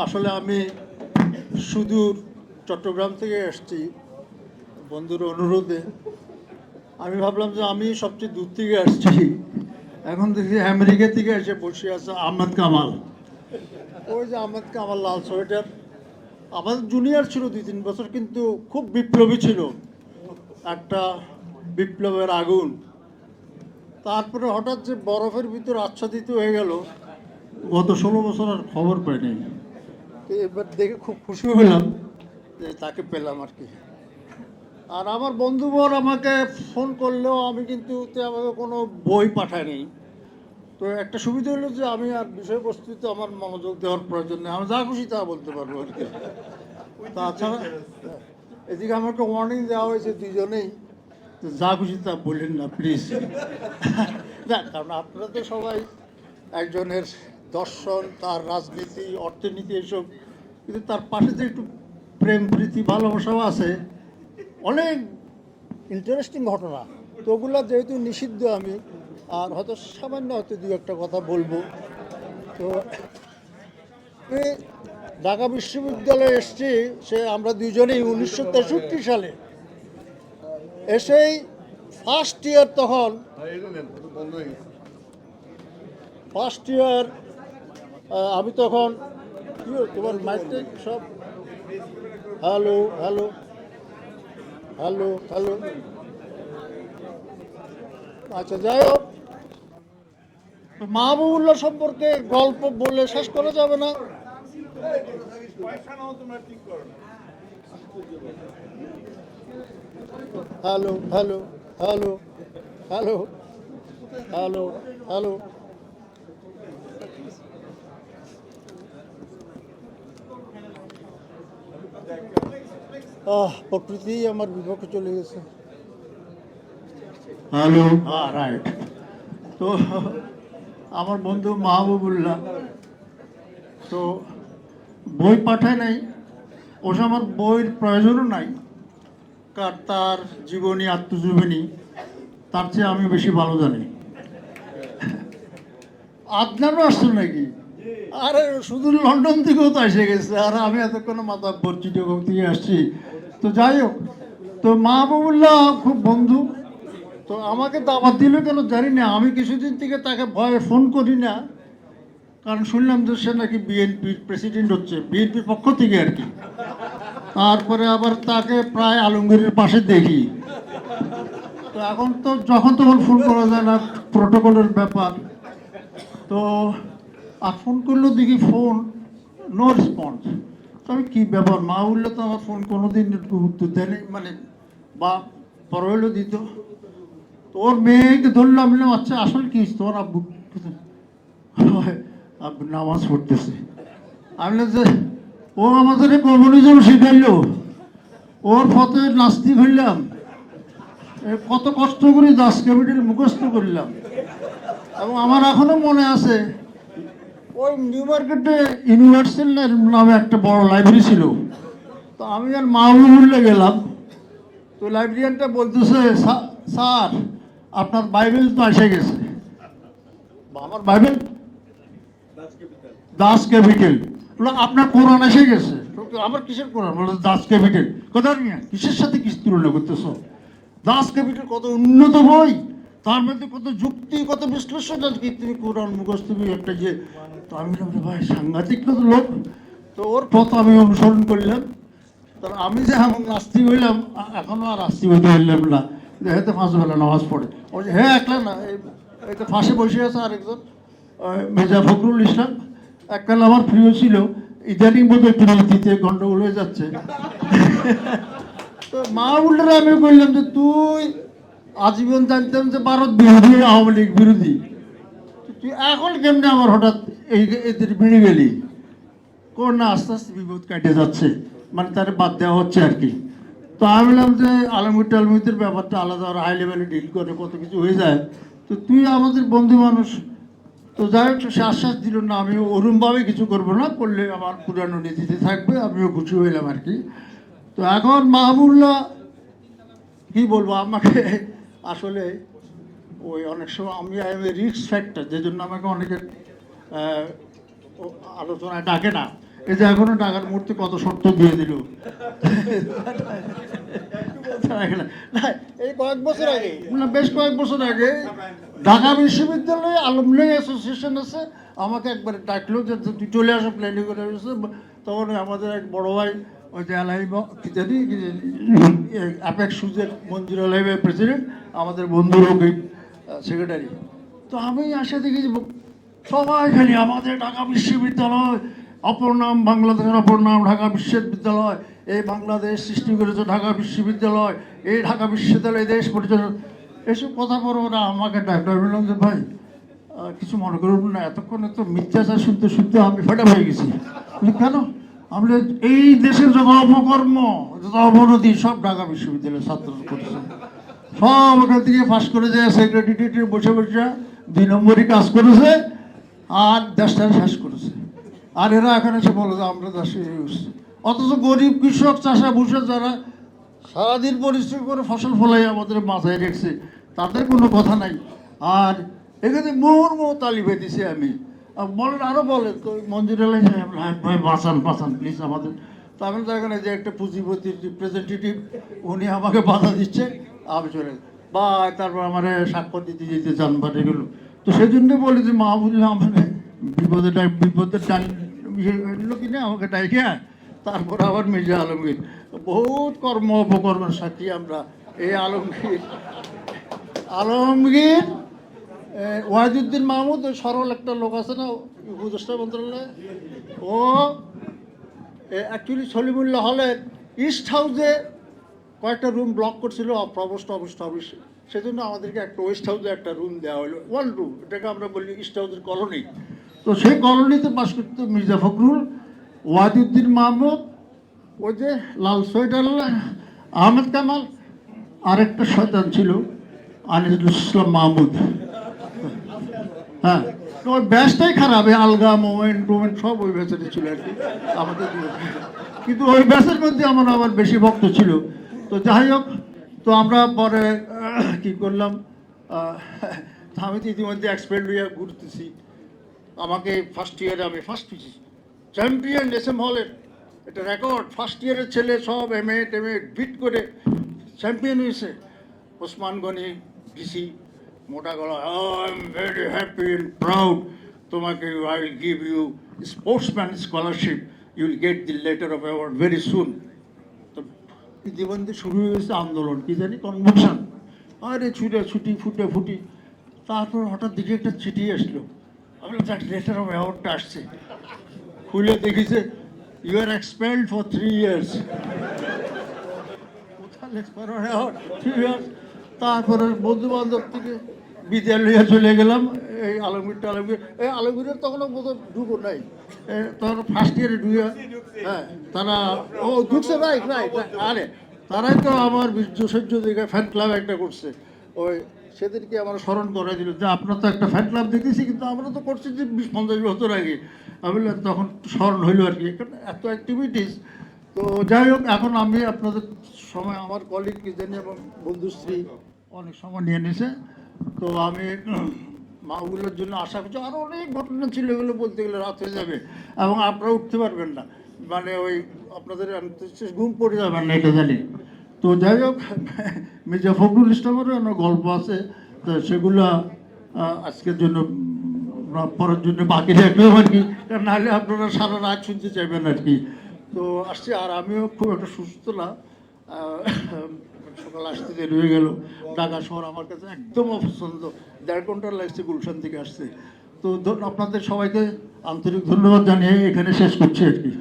আসলে আমি সুদূর চট্টগ্রাম থেকে এসেছি বন্ধুর অনুরোধে। আমি ভাবলাম যে আমি সবচেয়ে দূর থেকে আসছি, এখন দেখি আমেরিকা থেকে এসে বসে আছে আহমেদ কামাল। ওই যে আহমেদ কামাল লাল সোয়েটার, আমাদের জুনিয়র ছিল 2-3 বছর, কিন্তু খুব বিপ্লবী ছিল, একটা বিপ্লবের আগুন। তারপরে হঠাৎ যে বরফের ভিতর আচ্ছাদিত হয়ে গেল, গত 16 বছর আর খবর পাইনি। তো এবার দেখে খুব খুশি হলাম যে তাকে পেলাম আর কি। আর আমার বন্ধুবর আমাকে ফোন করলেও আমি কিন্তু আমাকে কোনো বই পাঠায়নি। তো একটা সুবিধা হলো যে আমি আর বিষয়বস্তুতে আমার মনোযোগ দেওয়ার প্রয়োজন নেই, আমি যা খুশি তা বলতে পারবো আর কি। তাছাড়া এদিকে আমাকে ওয়ার্নিং দেওয়া হয়েছে দুজনেই, যা খুশি তা বললেন না প্লিজ। না, কারণ আপনারা তো সবাই একজনের দর্শন, তার রাজনীতি, অর্থনীতি এসব, কিন্তু তার পাশে যে একটু প্রেম প্রীতি ভালোবাসাও আছে, অনেক ইন্টারেস্টিং ঘটনা। তো ওগুলো যেহেতু নিষিদ্ধ, আমি আর হয়তো সামান্য হয়তো দু একটা কথা বলবো। তো ঢাকা বিশ্ববিদ্যালয়ে এসছি, সে আমরা দুজনেই 1963 সালে এসেই ফার্স্ট ইয়ার, তখন ফার্স্ট ইয়ার আমি তখন তোমার মাইক সব হ্যালো হ্যালো হ্যালো হ্যালো, আচ্ছা যাই হোক, মাহবুবুল্লাহ সম্পর্কে গল্প বলে শেষ করা যাবে না। Hello hello hello hello hello hello, প্রকৃতি আমার বিপক্ষে চলে গেছে। হ্যালো, হ্যাঁ রাইট। তো আমার বন্ধু মাহবুবুল্লাহ তো বই পাঠায় নাই, ওসব আমার বইয়ের প্রয়োজনও নাই, কারণ তার জীবনী, আত্মজীবনী তার চেয়ে আমি বেশি ভালো জানি। আদনানও আসছে নাকি? আরে শুধু লন্ডন থেকেও তো এসে গেছে, আর আমি এতক্ষণ মাথা চিটগং থেকে আসছি। তো যাই হোক, তো মাহবুবুল্লাহ খুব বন্ধু। তো আমাকে দাওয়াত দিল কেন জানি না, আমি কিছুদিন থেকে তাকে ভয়ে ফোন করি না, কারণ শুনলাম যে সে নাকি বিএনপির প্রেসিডেন্ট হচ্ছে, বিএনপির পক্ষ থেকে আর কি। তারপরে আবার তাকে প্রায় আলমগীরের পাশে দেখি। তো এখন তো যখন তখন ফোন করা যায় না, প্রোটোকলের ব্যাপার। তো আর ফোন করলেও দেখি ফোন নো রেসপন্স। তো আমি কী ব্যাপার, মা বললে তো আমার ফোন কোনো দিন উত্তর দেয়নি, মানে বা পরে হলেও দিত। তো ওর মেয়েকে ধরলাম, আচ্ছা আসলে কি তোর আব্বু? আব্বু নামাজ পড়তেছে। আমি যে ও আমাদের কমিউনিজম শিখাইলো, ওর ফতে নাস্তি হইলাম, কত কষ্ট করে দাস ক্যাপিটাল মুখস্থ করলাম। এবং আমার এখনো মনে আছে, ওই নিউ মার্কেটে ইউনিভার্সাল নামে একটা বড় লাইব্রেরি ছিল। তো আমি আর মাহবুবুল্লাহ গেলাম, তো লাইব্রেরিয়ানটা বলতেছে, স্যার আপনার বাইবেল তো এসে গেছে। আমার বাইবেল দাস ক্যাপিটাল, আপনার কোরআন এসে গেছে। আমার কিসের কোরআন? বলে দাস ক্যাপিটাল। কথা নিয়ে কিসের সাথে কিছু তুলনা করতেছো? দাস ক্যাপিটাল কত উন্নত বই, তার মধ্যে কত যুক্তি, কত বিশ্লেষণ, কি তুমি কোরআন মুখস্থ একটা যে। তো আমি ভাই সাংঘাতিক কত লোক। তো ওর পথ আমি অনুসরণ করলাম। কারণ আমি যে এমন নাস্তিক হইলাম, এখনো আর আস্তিক হইতে হইলাম না। হেতে 5 বেলা নামাজ পড়ে, ওই যে হ্যাঁ একলা না, এই তো ফাঁসে বসে আছে আরেকজন মির্জা ফখরুল ইসলাম, এককাল আমার প্রিয় ছিল, ইদানিং বোধহয় প্রিয়তিতে গন্ডগোল হয়ে যাচ্ছে। তো মা উল্টারে আমি বললাম যে তুই আজীবন জানতাম যে ভারত বিরোধী, আওয়ামী লীগ বিরোধী, তুই এখন কেমনে আমার হঠাৎ এদের বেড়ে গেলি? কোন না, আস্তে আস্তে বিপদ কাটে যাচ্ছে, মানে তার বাদ দেওয়া হচ্ছে আর কি। তো আমি বললাম যে আলমগীর টালমগীরের ব্যাপারটা আলাদা, আর হাই লেভেলে ডিল করে কত কিছু হয়ে যায়, তো তুই আমাদের বন্ধু মানুষ। তো যাই হোক, সে আশ্বাস দিল না, আমি ওরমভাবে কিছু করবো না, করলে আমার পুরানো নীতিতে থাকবে, আমিও খুশি হইলাম আর কি। তো এখন মাহবুবুল্লাহ কি বলবো আমাকে, আসলে ওই অনেক সময় আমি রিস্ক ফ্যাক্টর, যে জন্য আমাকে অনেকে আলোচনায় ডাকে না। এই যে এখনো ঢাকার মূর্তি কত শর্ত দিয়ে দিল। এই কয়েক বছর আগে, না বেশ কয়েক বছর আগে ঢাকা বিশ্ববিদ্যালয়ে আলমনাই অ্যাসোসিয়েশন আছে, আমাকে একবারে ডাকলো যে তুই চলে আসো, প্ল্যানিং করে আসছে। তখন আমাদের এক বড় ভাই ওই যে আলাইব কি জানি অ্যাপেক্স সুজের মঞ্জুর আলাইবের প্রেসিডেন্ট, আমাদের বন্ধু রকিব সেক্রেটারি। তো আমি আসে দেখি সবাই খালি আমাদের ঢাকা বিশ্ববিদ্যালয়, অপর নাম বাংলাদেশের অপর নাম ঢাকা বিশ্ববিদ্যালয়, এই বাংলাদেশ সৃষ্টি করেছে ঢাকা বিশ্ববিদ্যালয়, এই ঢাকা বিশ্ববিদ্যালয় দেশ পরিচালনা, এসব কথা বলো। ওরা আমাকে ডাক্তার বললাম যে ভাই কিছু মনে করুন না, এতক্ষণে তো মিথ্যাচার শুনতে শুনতে আমি ফেটা হয়ে গেছি। কেন? আমরা এই দেশের যত অপকর্ম, যত অবনতি সব ঢাকা বিশ্ববিদ্যালয়ের ছাত্র করেছে, সব ওখান থেকে পাস করে যায় সেক্রেটারিয়েটে বসে বসে 2 নম্বরই কাজ করেছে আর দেশটা শেষ করেছে। আর এরা এখানে এসে বলে যে আমরা দেশে, অথচ গরিব কৃষক চাষা ভুষা যারা সারাদিন পরিশ্রম করে ফসল ফলাই আমাদের মাথায় রেখেছে, তাদের কোনো কথা নাই। আর এখানে মুহুর্মুহ তালি পেতেছি আমি, বলেন আরও বলেন তো মঞ্জুর আলাই ভাই বাঁচান বাঁচান প্লিজ আমাদের। তো আমি তো এখানে যে একটা পুঁজিপতির রিপ্রেজেন্টেটিভ, উনি আমাকে বাধা দিচ্ছে, আমি চলে বা তারপর আমার স্বাক্ষর দিতে যেতে চান বা এগুলো। তো সেই জন্য বলি যে মাহবুবুল্লাহ আমাকে বিপদের টান এগুলো কিনে আমাকে ডাইকে, তারপর আবার মির্জা আলমগীর, বহুত কর্ম অপকর্মের সাক্ষী আমরা। এই আলমগীর ওয়াহিদুদ্দিন মাহমুদ, ওই সরল একটা লোক আছে না উপদেষ্টা মন্ত্রণালয়ে, ও অ্যাকচুয়ালি সলিমুল্লাহ হলের ইস্ট হাউসে কয়েকটা রুম ব্লক করছিল প্রভোস্ট অফিস, সেজন্য আমাদেরকে একটা ওয়েস্ট হাউসে একটা রুম দেওয়া হলো, 1 রুম, এটাকে আমরা বলি ইস্ট হাউসের কলোনি। তো সেই কলোনিতে বাস করতো মির্জা ফখরুল, ওয়াহিদুদ্দিন মাহমুদ, ওই যে লাল সোয়েটার আহমেদ কামাল, আরেকটা শয়তান ছিল আনিসুল ইসলাম মাহমুদ। হ্যাঁ, ওই ব্যাচটাই খারাপ, আলগা মোমেন্ট সব ওই ব্যাচেরই ছিল আর কি আমাদের। কিন্তু ওই ব্যাচের মধ্যে আমার আবার বেশি ভক্ত ছিল। তো যাই হোক, তো আমরা পরে কি করলাম, আমি তো ইতিমধ্যে এক্সপার্ট হয়ে ঘুরতেছি। আমাকে ফার্স্ট ইয়ারে আমি ফার্স্ট পেয়েছি, চ্যাম্পিয়ন SM হলের, এটা রেকর্ড। ফার্স্ট ইয়ারের ছেলে সব MA টেমে বিট করে চ্যাম্পিয়ন হয়েছে। ওসমান গনি ডিসি মোটা গলা, I am very happy and proud, তোমাকে I will give you sportsman scholarship, you will get the letter of award very soon. তো ইতিমধ্যে শুরু হয়েছে আন্দোলন, কি জানি কনভেনশন, আরে ছুটি ফুটি। তারপর হঠাৎ দিকে একটা চিঠি আসলো, আমি যাক লেটার অফ অ্যাওয়ার্ডটা আসছে, খুলে দেখিছে you are expelled for 3 years। তারপরে বন্ধু বান্ধব থেকে বিদ্যালয় লইয়া চলে গেলাম এই আলমগীরের তখনও বোধহয় ঢুকো নাই, তখন ফার্স্ট ইয়ারে ঢুকে, হ্যাঁ তারা ঢুকছে, রাইট। আরে তারাই তো আমার বিশ্বসহ্য দিকে ফ্যান ক্লাব একটা করছে, ওই সেদিনকে আমার স্মরণ করে দিল যে আপনার তো একটা ফ্যান ক্লাব দেখেছি, কিন্তু আমরা তো করছি যে 20-50 বছর আগে। আমি তখন স্মরণ হইল আর কি, এত অ্যাক্টিভিটিস। তো যাই হোক, এখন আমি আপনাদের সময় আমার কলিগ কি জানি এবং বন্ধুশ্রী অনেক সময় নিয়ে নিছে। তো আমি মাহবুবের জন্য আশা করছি, আরও অনেক ঘটনা ছিল, এগুলো বলতে গেলে রাত হয়ে যাবে এবং আপনারা উঠতে পারবেন না, মানে ওই আপনাদের ঘুম পড়ে যাবেন না, এটা জানি। তো যাই হোক, মির্জা ফখরুল ইসলামেরও অনেক গল্প আছে, তো সেগুলো আজকের জন্য পরের জন্য বাকি রাখলেও আর কি, নাহলে আপনারা সারা রাত শুনতে চাইবেন আর কি। তো আসছি, আর আমিও খুব একটা সুস্থ না, সকাল আসতে দেরি হয়ে গেল। ঢাকা শহর আমার কাছে একদম অপছন্দ, 1.5 ঘন্টার লাগছে গুলশান থেকে আসতে। তো আপনাদের সবাইকে আন্তরিক ধন্যবাদ জানিয়ে এখানে শেষ করছি আর কি।